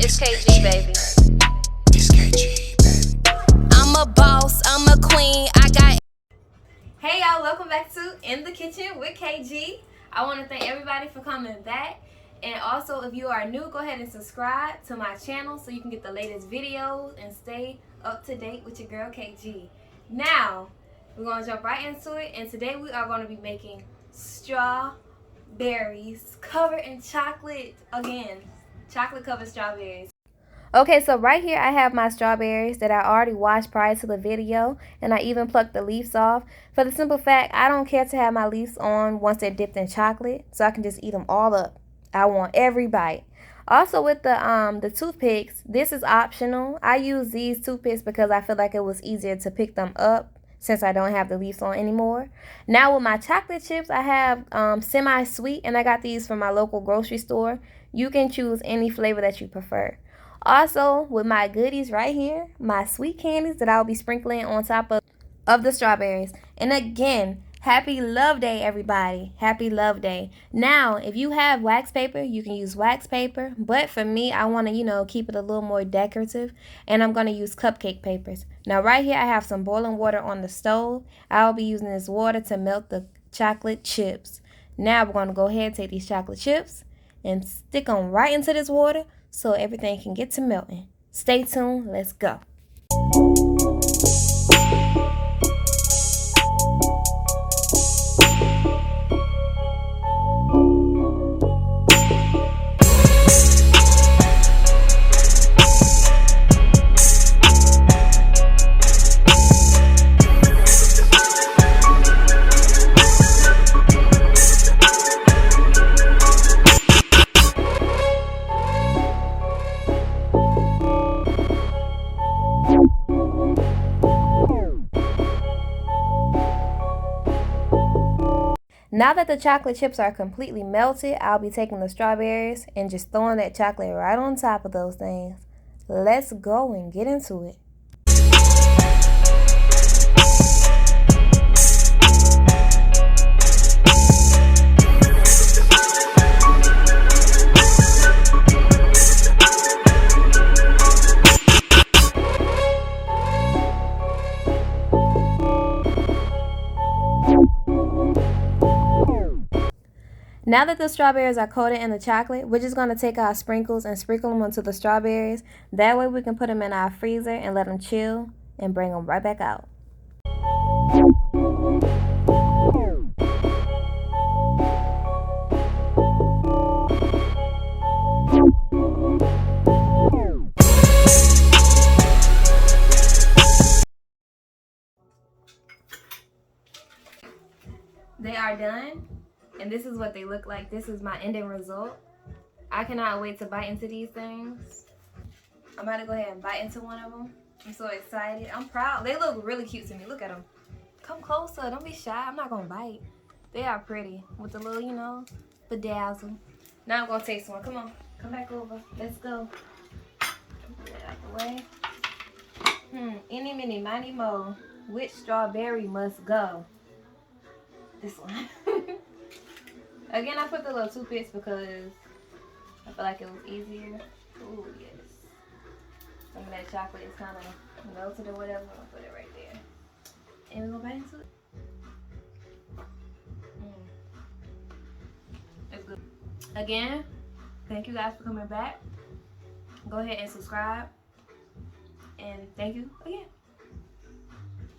It's Kay.G, baby. It's Kay.G, baby. I'm a boss, I'm a queen, I got... Hey y'all, welcome back to In the Kitchen with Kay.G. I want to thank everybody for coming back. And also, if you are new, go ahead and subscribe to my channel so you can get the latest videos and stay up to date with your girl Kay.G. Now, we're going to jump right into it. And today we are going to be making strawberries covered in chocolate. Again, chocolate covered strawberries. Okay, so right here I have my strawberries that I already washed prior to the video, and I even plucked the leaves off. For the simple fact, I don't care to have my leaves on once they're dipped in chocolate, so I can just eat them all up. I want every bite. Also with the toothpicks, this is optional. I use these toothpicks because I feel like it was easier to pick them up since I don't have the leaves on anymore. Now with my chocolate chips, I have semi-sweet, and I got these from my local grocery store. You can choose any flavor that you prefer. Also, with my goodies right here, my sweet candies that I'll be sprinkling on top of the strawberries. And again, happy love day, everybody. Happy love day. Now, if you have wax paper, you can use wax paper. But for me, I want to, keep it a little more decorative. And I'm going to use cupcake papers. Now, right here, I have some boiling water on the stove. I'll be using this water to melt the chocolate chips. Now, we're going to go ahead and take these chocolate chips and stick them right into this water so everything can get to melting. Stay tuned. Let's go. Now that the chocolate chips are completely melted, I'll be taking the strawberries and just throwing that chocolate right on top of those things. Let's go and get into it. Now that the strawberries are coated in the chocolate, we're just going to take our sprinkles and sprinkle them onto the strawberries. That way we can put them in our freezer and let them chill and bring them right back out. They are done. And this is what they look like. This is my ending result. I cannot wait to bite into these things. I'm about to go ahead and bite into one of them. I'm so excited. I'm proud. They look really cute to me. Look at them. Come closer. Don't be shy. I'm not going to bite. They are pretty with the little, bedazzle. Now I'm going to taste one. Come on. Come back over. Let's go. Get it out the way. Eeny, meeny, miny, mo. Which strawberry must go? This one. Again, I put the little toothpicks because I feel like it was easier. Ooh, yes. Some of that chocolate is kind of melted or whatever. I'll put it right there. And we're going to bite into it. It's good. Again, thank you guys for coming back. Go ahead and subscribe. And thank you again.